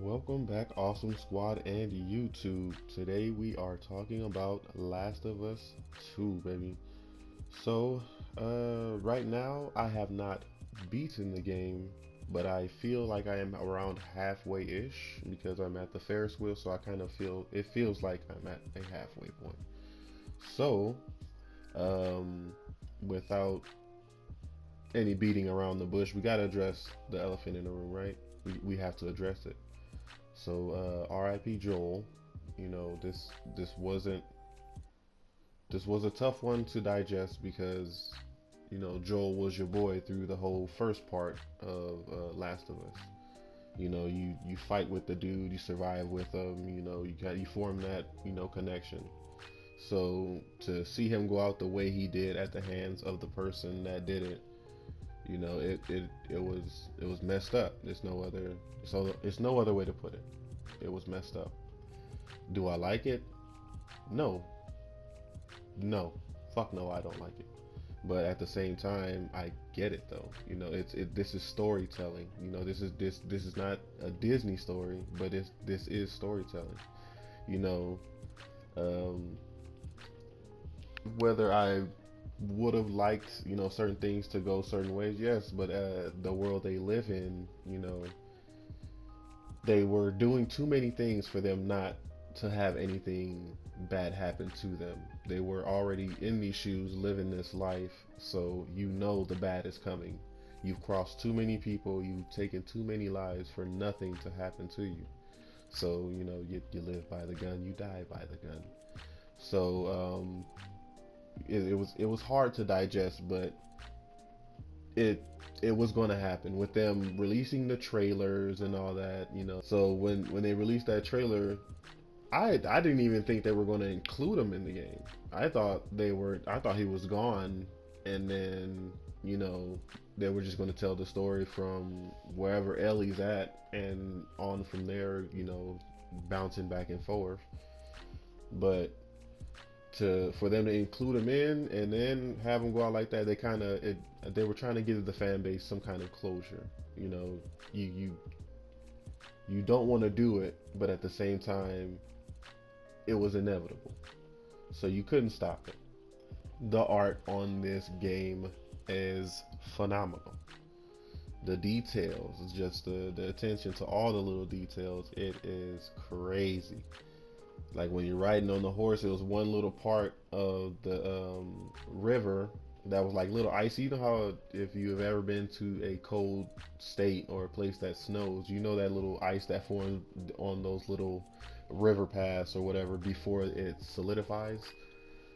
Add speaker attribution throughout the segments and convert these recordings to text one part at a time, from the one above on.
Speaker 1: Welcome back, Awesome Squad and YouTube. Today we are talking about Last of Us 2, baby. Right now I have not beaten the game, but I feel like I am around halfway-ish because I'm at the Ferris wheel, so I kind of feel it feels like I'm at a halfway point. So, um, without any beating around the bush, we gotta address the elephant in the room, right? We have to address it. So R.I.P. Joel. You know this was a tough one to digest because Joel was your boy through the whole first part of Last of Us. You fight with the dude, you survive with him. You form that connection. So to see him go out the way he did at the hands of the person that did it, it was messed up. It's no other way to put it. It was messed up. Do I like it? No. No. Fuck no, I don't like it. But at the same time, I get it though. This is storytelling. This is not a Disney story, but this is storytelling. You know, um, whether I would have liked certain things to go certain ways, yes, but the world they live in, they were doing too many things for them not to have anything bad happen to them. They were already in these shoes, living this life, so the bad is coming. You've crossed too many people, you've taken too many lives for nothing to happen to you. So, you live by the gun, you die by the gun. So, it was hard to digest, but it it was going to happen with them releasing the trailers and all that. So when they released that trailer, I didn't even think they were going to include him in the game. I thought he was gone, and then they were just going to tell the story from wherever Ellie's at and on from there, bouncing back and forth. But to for them to include him in and then have him go out like that, they were trying to give the fan base some kind of closure. You don't want to do it, but at the same time, it was inevitable, so you couldn't stop it. The art on this game is phenomenal. The details, just the attention to all the little details, it is crazy. Like when you're riding on the horse, it was one little part of the river that was like little icy. You know how if you have ever been to a cold state or a place that snows, that little ice that forms on those little river paths or whatever before it solidifies.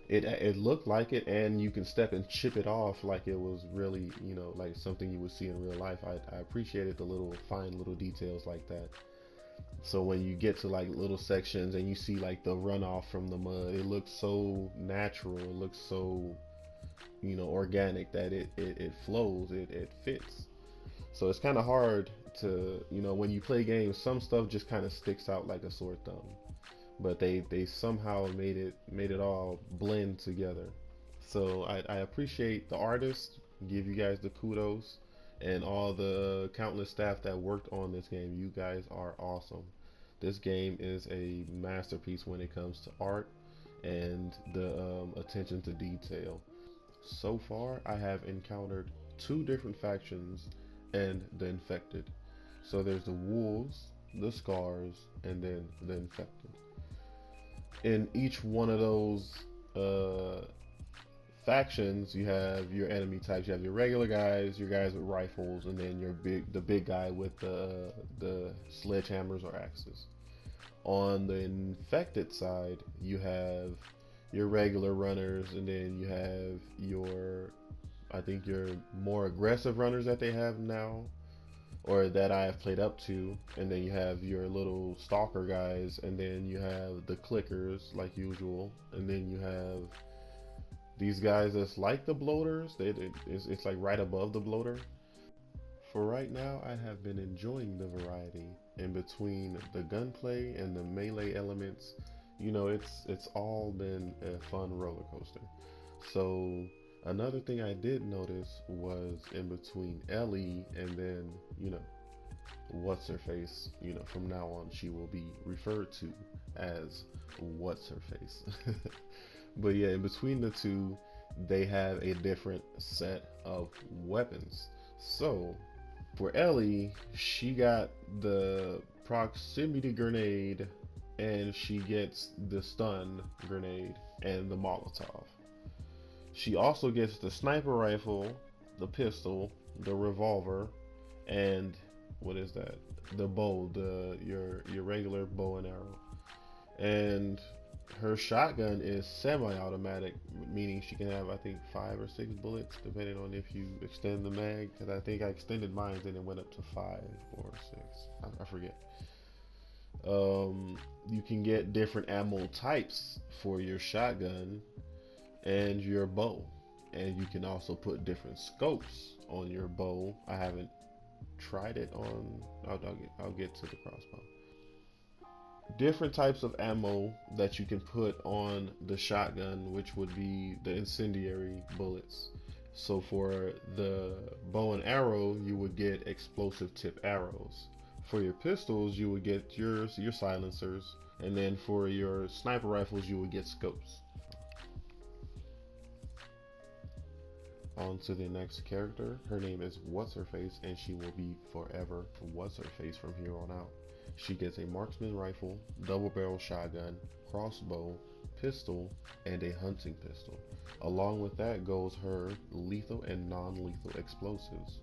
Speaker 1: It looked like it, and you can step and chip it off like it was really like something you would see in real life. I appreciated the little fine little details like that. So when you get to like little sections and you see like the runoff from the mud, it looks so natural. It looks so, organic that it flows. It fits. So it's kind of hard to, when you play games, some stuff just kind of sticks out like a sore thumb. But they somehow made it all blend together. So I appreciate the artists. Give you guys the kudos and all the countless staff that worked on this game. You guys are awesome. This game is a masterpiece when it comes to art and the attention to detail. So far, I have encountered two different factions and the infected. So there's the wolves, the scars, and then the infected. In each one of those factions, you have your enemy types. You have your regular guys, your guys with rifles, and then the big guy with the sledgehammers or axes. On the infected side, you have your regular runners, and then you have I think your more aggressive runners that they have now, or that I have played up to, and then you have your little stalker guys, and then you have the clickers like usual, and then you have these guys that's like the bloaters. It's like right above the bloater. For right now, I have been enjoying the variety in between the gunplay and the melee elements. It's all been a fun roller coaster. So another thing I did notice was in between Ellie and then what's her face. You know, from now on, she will be referred to as what's her face. But yeah, in between the two, they have a different set of weapons. So for Ellie, she got the proximity grenade, and she gets the stun grenade and the Molotov. She also gets the sniper rifle, the pistol, the revolver, and what is that? The bow, your regular bow and arrow. And her shotgun is semi-automatic, meaning she can have, I think, 5 or 6 bullets, depending on if you extend the mag. Because I think I extended mine and it went up to 5 or 6. I forget. You can get different ammo types for your shotgun and your bow, and you can also put different scopes on your bow. I haven't tried it on. I'll get to the crossbow. Different types of ammo that you can put on the shotgun, which would be the incendiary bullets. So for the bow and arrow, you would get explosive tip arrows. For your pistols, you would get your silencers, and then for your sniper rifles, you would get scopes. On to the next character. Her name is What's Her Face, and she will be forever What's Her Face from here on out. She gets a marksman rifle, double barrel shotgun, crossbow, pistol, and a hunting pistol. Along with that goes her lethal and non-lethal explosives.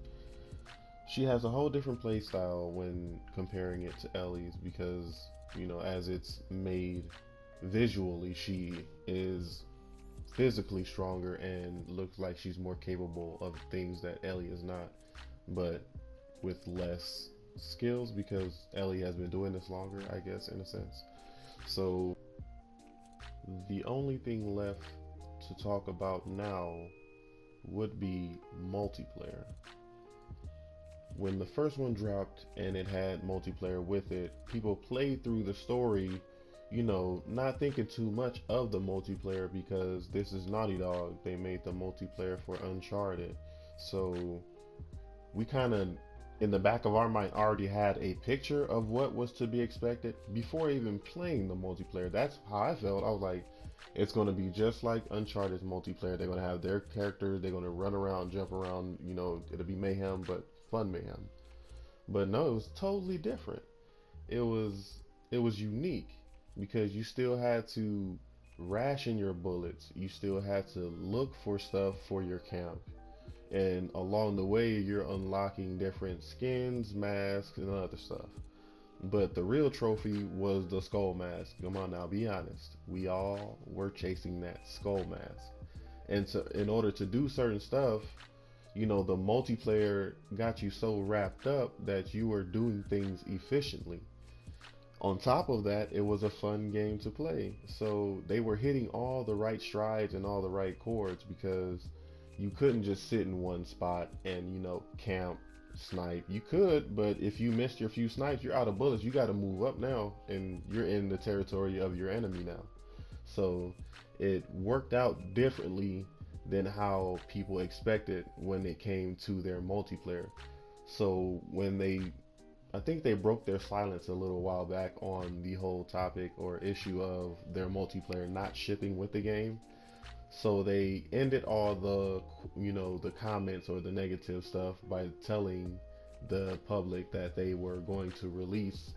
Speaker 1: She has a whole different play style when comparing it to Ellie's, because, you know, as it's made visually, she is physically stronger and looks like she's more capable of things that Ellie is not, but with less skills, because Ellie has been doing this longer, I guess, in a sense. So the only thing left to talk about now would be multiplayer. When the first one dropped and it had multiplayer with it, people played through the story, you know, not thinking too much of the multiplayer, because this is Naughty Dog. They made the multiplayer for Uncharted. So we kind of, in the back of our mind, already had a picture of what was to be expected before even playing the multiplayer. That's how I felt. I was like, it's going to be just like Uncharted's multiplayer. They're going to have their characters. They're going to run around, jump around. You know, it'll be mayhem, but fun mayhem. But no, it was totally different. It was unique, because you still had to ration your bullets. You still had to look for stuff for your camp. And along the way, you're unlocking different skins, masks, and other stuff. But the real trophy was the skull mask. Come on now, be honest. We all were chasing that skull mask. And so, in order to do certain stuff, you know, the multiplayer got you so wrapped up that you were doing things efficiently. On top of that, it was a fun game to play. So they were hitting all the right strides and all the right chords, because you couldn't just sit in one spot and, you know, camp, snipe. You could, but if you missed your few snipes, you're out of bullets. You got to move up now, and you're in the territory of your enemy now. So it worked out differently than how people expected when it came to their multiplayer. So when I think they broke their silence a little while back on the whole topic or issue of their multiplayer not shipping with the game. So they ended all the, you know, the comments or the negative stuff by telling the public that they were going to release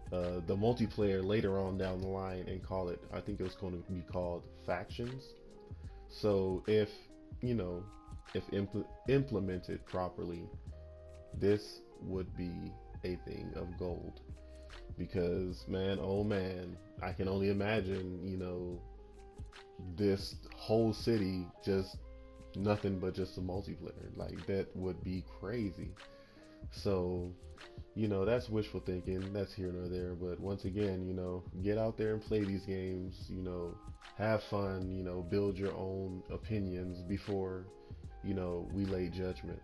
Speaker 1: the multiplayer later on down the line and call it, I think it was going to be called Factions. So if, you know, if implemented properly, this would be a thing of gold. Because man, oh man, I can only imagine, you know, this whole city just nothing but just a multiplayer. Like, that would be crazy. So, you know, that's wishful thinking. That's here nor there. But once again, you know, get out there and play these games. You know, have fun. You know, build your own opinions before, you know, we lay judgment.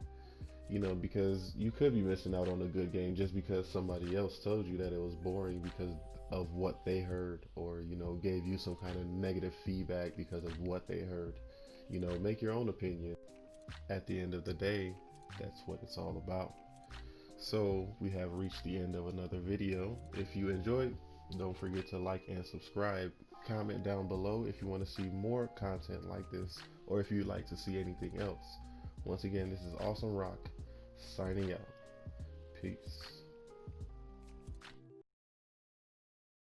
Speaker 1: You know, because you could be missing out on a good game just because somebody else told you that it was boring because of what they heard, or, you know, gave you some kind of negative feedback because of what they heard. You know, make your own opinion. At the end of the day, that's what it's all about. So we have reached the end of another video. If you enjoyed, don't forget to like and subscribe. Comment down below if you want to see more content like this, or if you'd like to see anything else. Once again, this is Awesome Rock signing out. Peace.